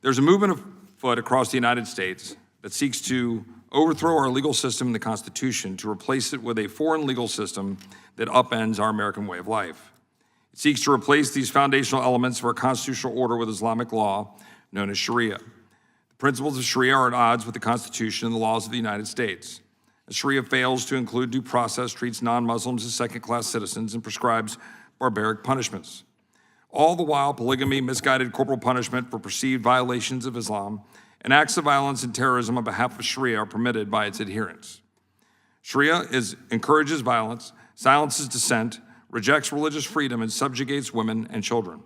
There's a movement afoot across the United States that seeks to overthrow our legal system and the Constitution to replace it with a foreign legal system that upends our American way of life. It seeks to replace these foundational elements of our constitutional order with Islamic law, known as Sharia. The principles of Sharia are at odds with the Constitution and the laws of the United States. As Sharia fails to include due process, treats non-Muslims as second-class citizens, and prescribes barbaric punishments. All the while, polygamy, misguided corporal punishment for perceived violations of Islam, and acts of violence and terrorism on behalf of Sharia are permitted by its adherents. Sharia encourages violence, silences dissent, rejects religious freedom, and subjugates women and children.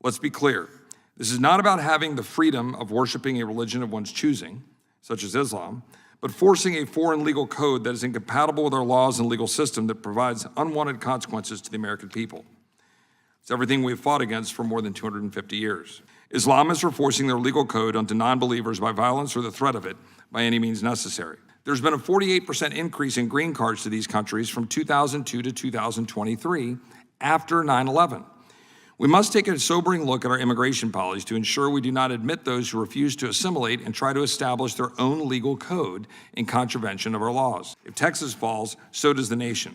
Let's be clear. This is not about having the freedom of worshiping a religion of one's choosing, such as Islam, but forcing a foreign legal code that is incompatible with our laws and legal system that provides unwanted consequences to the American people. It's everything we've fought against for more than 250 years. Islamists are forcing their legal code onto non-believers by violence or the threat of it by any means necessary. There's been a 48% increase in green cards to these countries from 2002 to 2023 after 9/11. We must take a sobering look at our immigration policy to ensure we do not admit those who refuse to assimilate and try to establish their own legal code in contravention of our laws. If Texas falls, so does the nation.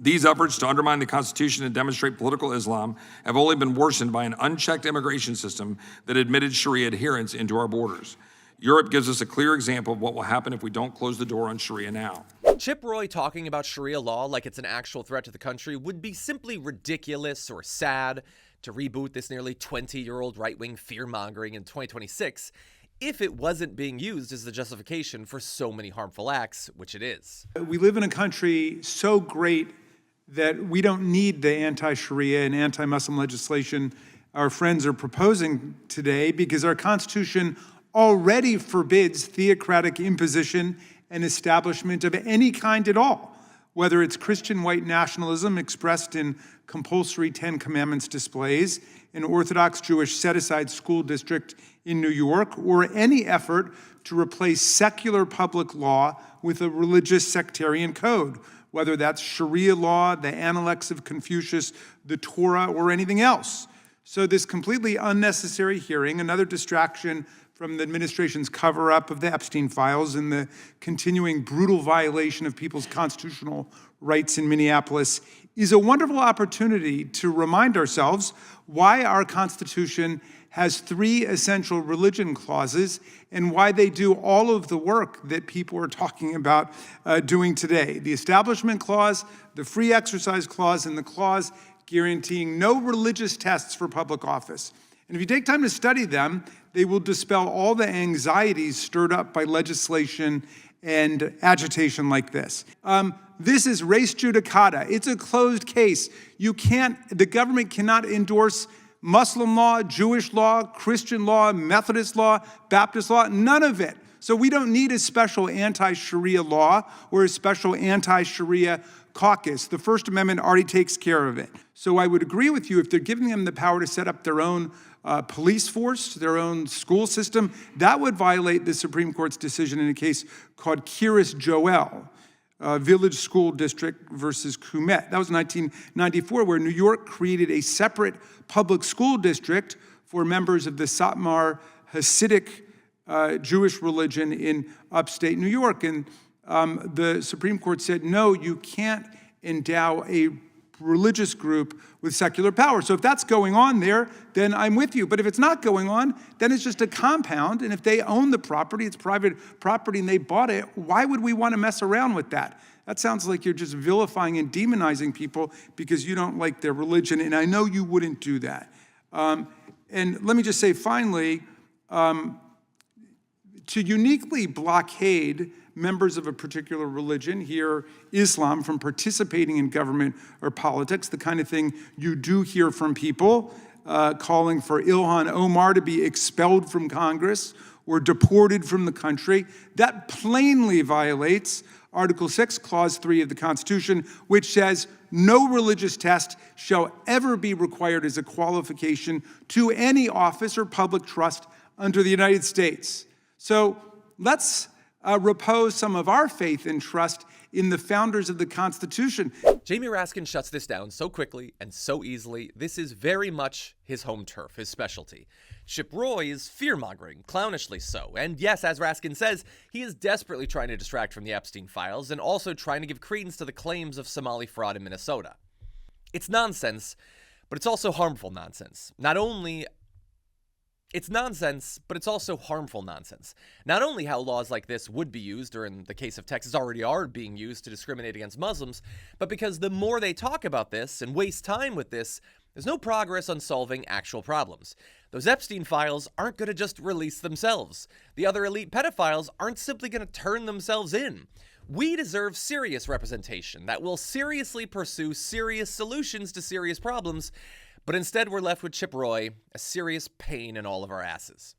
These efforts to undermine the Constitution and demonstrate political Islam have only been worsened by an unchecked immigration system that admitted Sharia adherence into our borders. Europe gives us a clear example of what will happen if we don't close the door on Sharia now. Chip Roy talking about Sharia law like it's an actual threat to the country would be simply ridiculous or sad. To reboot this nearly 20-year-old right-wing fear-mongering in 2026 if it wasn't being used as the justification for so many harmful acts, which it is. We live in a country so great that we don't need the anti-Sharia and anti-Muslim legislation our friends are proposing today because our Constitution already forbids theocratic imposition and establishment of any kind at all, whether it's Christian white nationalism expressed in compulsory Ten Commandments displays, an Orthodox Jewish set-aside school district in New York, or any effort to replace secular public law with a religious sectarian code, whether that's Sharia law, the Analects of Confucius, the Torah, or anything else. So this completely unnecessary hearing, another distraction from the administration's cover-up of the Epstein files and the continuing brutal violation of people's constitutional rights in Minneapolis, is a wonderful opportunity to remind ourselves why our Constitution has 3 essential religion clauses and why they do all of the work that people are talking about doing today. The Establishment Clause, the Free Exercise Clause, and the clause guaranteeing no religious tests for public office. And if you take time to study them, they will dispel all the anxieties stirred up by legislation and agitation like this. This is res judicata. It's a closed case. The government cannot endorse Muslim law, Jewish law, Christian law, Methodist law, Baptist law, none of it. So we don't need a special anti-Sharia law or a special anti-Sharia caucus. The First Amendment already takes care of it. So I would agree with you if they're giving them the power to set up their own police force, their own school system, that would violate the Supreme Court's decision in a case called Kiris Joel, Village School District versus Kumet. That was 1994, where New York created a separate public school district for members of the Satmar Hasidic Jewish religion in upstate New York. And the Supreme Court said, no, you can't endow a religious group with secular power. So if that's going on there, then I'm with you. But if it's not going on, then it's just a compound. And if they own the property, it's private property and they bought it, why would we want to mess around with that? That sounds like you're just vilifying and demonizing people because you don't like their religion. And I know you wouldn't do that. And let me just say, finally, to uniquely blockade members of a particular religion, here Islam, from participating in government or politics, the kind of thing you do hear from people calling for Ilhan Omar to be expelled from Congress or deported from the country. That plainly violates Article 6, Clause 3 of the Constitution, which says no religious test shall ever be required as a qualification to any office or public trust under the United States. So let's repose some of our faith and trust in the founders of the Constitution. Jamie Raskin shuts this down so quickly and so easily. This is very much his home turf, his specialty. Chip Roy is fear-mongering, clownishly so. And yes, as Raskin says, he is desperately trying to distract from the Epstein files and also trying to give credence to the claims of Somali fraud in Minnesota. It's nonsense, but it's also harmful nonsense. It's nonsense, but it's also harmful nonsense. Not only how laws like this would be used, or in the case of Texas already are being used to discriminate against Muslims, but because the more they talk about this and waste time with this, there's no progress on solving actual problems. Those Epstein files aren't going to just release themselves. The other elite pedophiles aren't simply going to turn themselves in. We deserve serious representation that will seriously pursue serious solutions to serious problems, but instead we're left with Chip Roy, a serious pain in all of our asses.